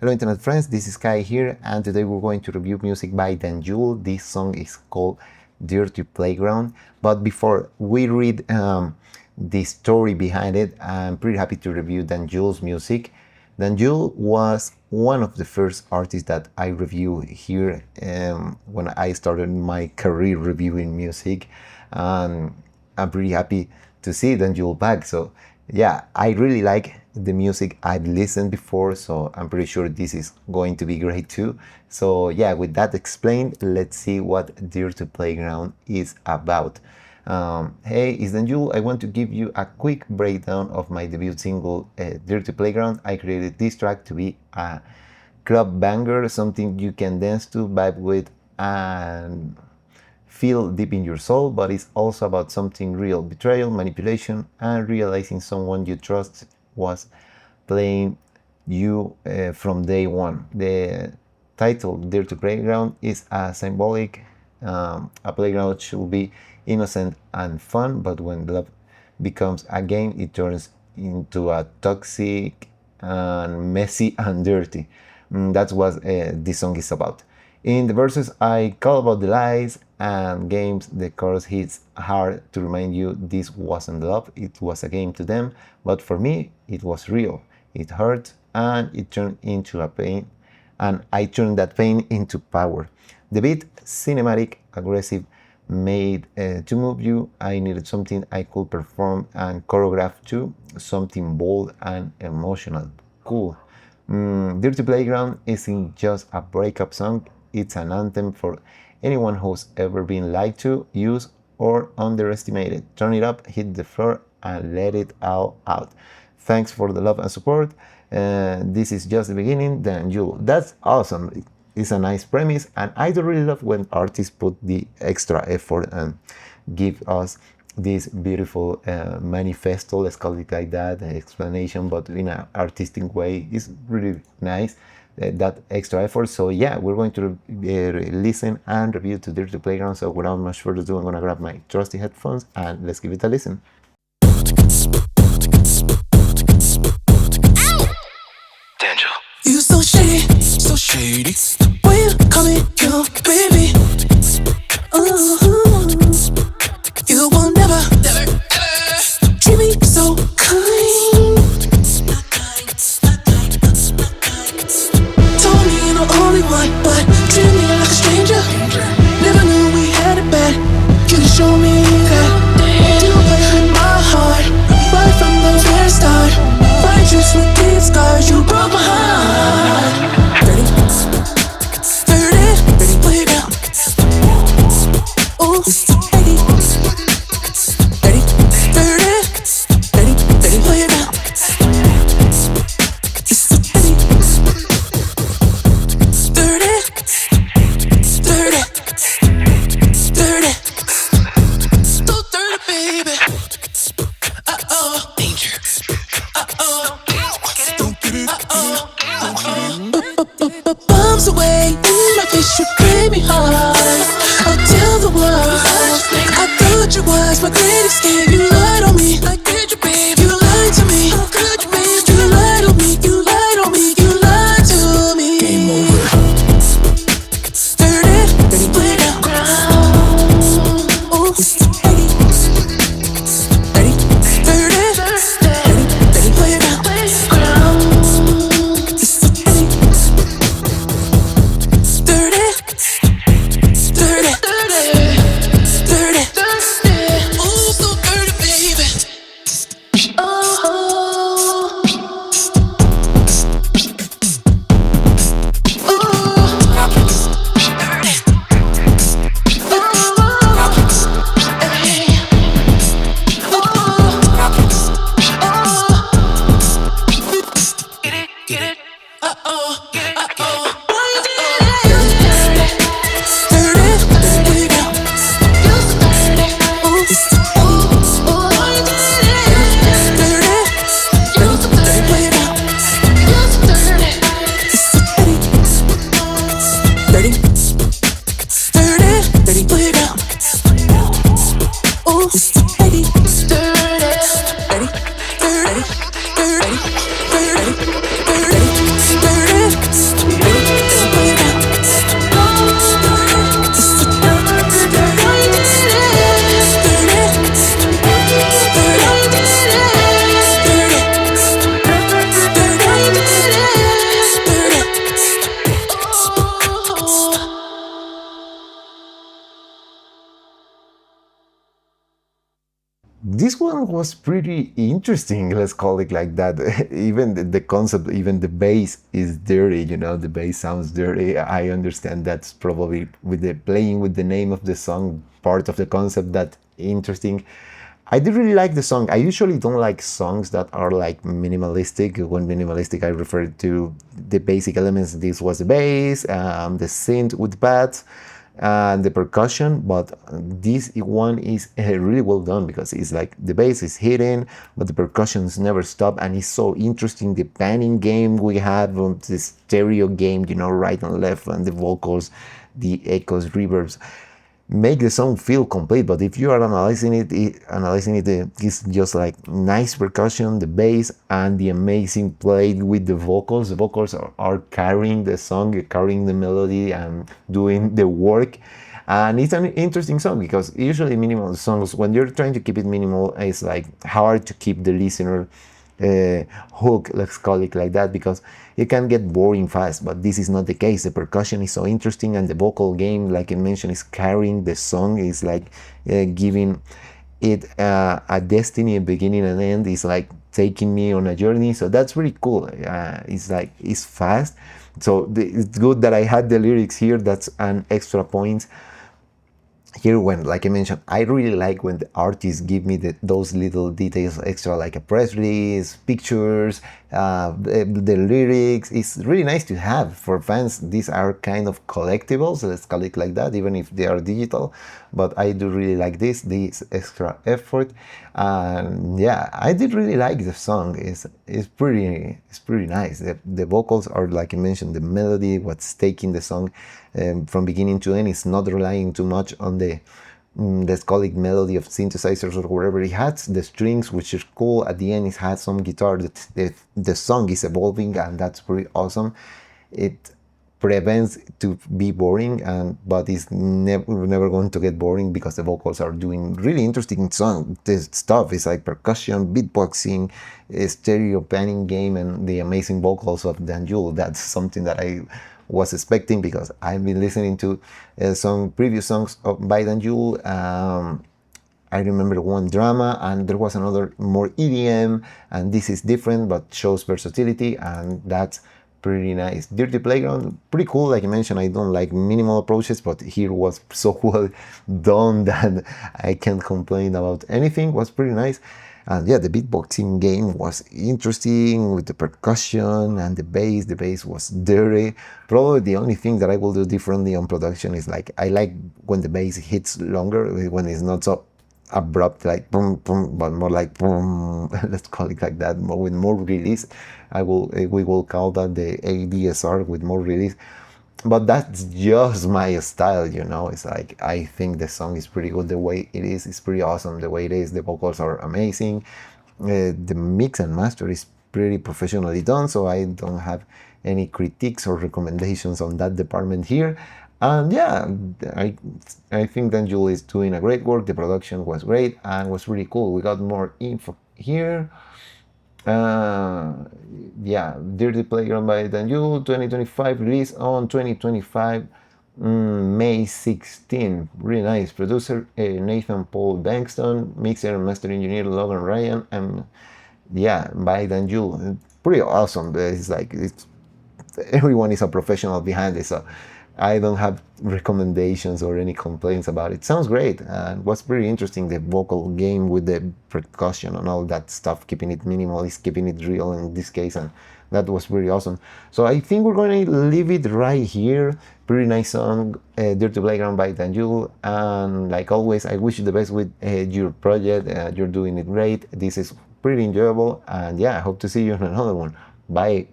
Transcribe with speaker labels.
Speaker 1: Hello internet friends, this is Kai here, and today we're going to review music by Danjul. This song is called Dirty Playground. But before we read the story behind it, I'm pretty happy to review Danjul's music. Danjul was one of the first artists that I reviewed here when I started my career reviewing music. I'm pretty happy to see Danjul back. So yeah, I really like the music I've listened before, so I'm pretty sure this is going to be great too. So yeah, with that explained, let's see what Dirty Playground is about. Hey, it's Danjul. I want to give you a quick breakdown of my debut single, Dirty Playground. I created this track to be a club banger, something you can dance to, vibe with, and feel deep in your soul, but it's also about something real: betrayal, manipulation, and realizing someone you trust was playing you from day one. The title, Dirty Playground, is a symbolic. A playground should be innocent and fun, but when love becomes a game, it turns into a toxic and messy and dirty. That's what this song is about. In the verses, I call about the lies and games. The chorus hits hard to remind you this wasn't love, it was a game to them. But for me, it was real. It hurt and it turned into a pain, and I turned that pain into power. The beat, cinematic, aggressive, made to move you. I needed something I could perform and choreograph to, something bold and emotional. Cool. Dirty Playground isn't just a breakup song. It's an anthem for anyone who's ever been lied to, used, or underestimated. Turn it up, hit the floor, and let it all out. Thanks for the love and support. This is just the beginning, Danjul. That's awesome. It's a nice premise, and I do really love when artists put the extra effort and give us this beautiful manifesto, let's call it like that, explanation, but in an artistic way. It's really nice. That extra effort. So yeah, we're going to listen and review to Dirty Playground. So without much further ado, I'm gonna grab my trusty headphones and let's give it a listen.
Speaker 2: Danjul. You so shady. When you call me your baby, you will never treat me so kind. Told me you're the only one, but treated me like a stranger. Never knew we had it bad. You show me that you play with my heart right from the very start. Find you with deep scars, you broke my heart. Dirty playground. Ooh, dirty playground. Bombs away in my face, you play me hard. I'll tell the world I thought you was my great escape. You lied on me, I did you, babe. You lied to me, how could you, babe? You lied on me, you lied on me, you lied to me. Game over. Dirty playground. Ooh, dirty playground.
Speaker 1: one was pretty interesting. Let's call it like that. Even the concept, even the bass is dirty. You know, the bass sounds dirty. I understand that's probably with the playing with the name of the song, part of the concept that interesting. I did really like the song. I usually don't like songs that are like minimalistic. When minimalistic, I refer to the basic elements. This was the bass, the synth with pads, and the percussion. But this one is really well done because it's like the bass is hidden, but the percussions never stop, and it's so interesting. The panning game we have, the stereo game, you know, right and left, and the vocals, the echoes, reverbs make the song feel complete. But if you are analyzing it's just like nice percussion, the bass, and the amazing play with the vocals. The vocals are carrying the song, carrying the melody, and doing the work. And it's an interesting song because usually minimal songs, when you're trying to keep it minimal, it's like hard to keep the listener hook, let's call it like that, because it can get boring fast. But this is not the case. The percussion is so interesting, and the vocal game, like I mentioned, is carrying the song. Is like giving it a destiny, a beginning and end. It's like taking me on a journey. So that's really cool. It's like it's fast. So it's good that I had the lyrics here. That's an extra point. Here, when, like I mentioned, I really like when the artists give me those little details extra, like a press release, pictures, the lyrics. It's really nice to have for fans. These are kind of collectibles, let's call it like that, even if they are digital. But I do really like this extra effort. And yeah, I did really like the song. It's pretty nice. The vocals are, like I mentioned, the melody, what's taking the song from beginning to end. Is not relying too much on the let's call it melody of synthesizers or whatever. It has the strings, which is cool. At the end, it has some guitar. The song is evolving, and that's pretty awesome. It prevents to be boring, but it's never going to get boring because the vocals are doing really interesting stuff. It's like percussion, beatboxing, stereo panning game, and the amazing vocals of Danjul. That's something that I was expecting because I've been listening to some previous songs by Danjul. I remember one drama, and there was another more EDM, and this is different but shows versatility, and that's pretty nice. Dirty Playground, pretty cool. Like I mentioned, I don't like minimal approaches, but here was so well done that I can't complain about anything. It was pretty nice. And yeah, the beatboxing game was interesting with the percussion and the bass. The bass was dirty. Probably the only thing that I will do differently on production is like I like when the bass hits longer, when it's not so abrupt, like boom boom, but more like boom. Let's call it like that. More with more release. We will call that the ADSR, with more release. But that's just my style, you know. It's like I think the song is pretty good the way it is. It's pretty awesome the way it is. The vocals are amazing. The mix and master is pretty professionally done, so I don't have any critiques or recommendations on that department here. And yeah, I think Danjul is doing a great work. The production was great and was really cool. We got more info here. Yeah, Dirty Playground by Danjul, 2025, release on 2025, May 16. Really nice. Producer Nathan Paul Bankston, mixer and master engineer Logan Ryan, and yeah, by Danjul. Pretty awesome. It's like everyone is a professional behind it, so I don't have recommendations or any complaints about it. Sounds great, and was pretty interesting, the vocal game with the percussion and all that stuff, keeping it minimalist, keeping it real in this case, and that was pretty awesome. So I think we're going to leave it right here. Pretty nice song, Dirty Playground by Danjul, and like always, I wish you the best with your project. You're doing it great. This is pretty enjoyable, and yeah, I hope to see you in another one. Bye.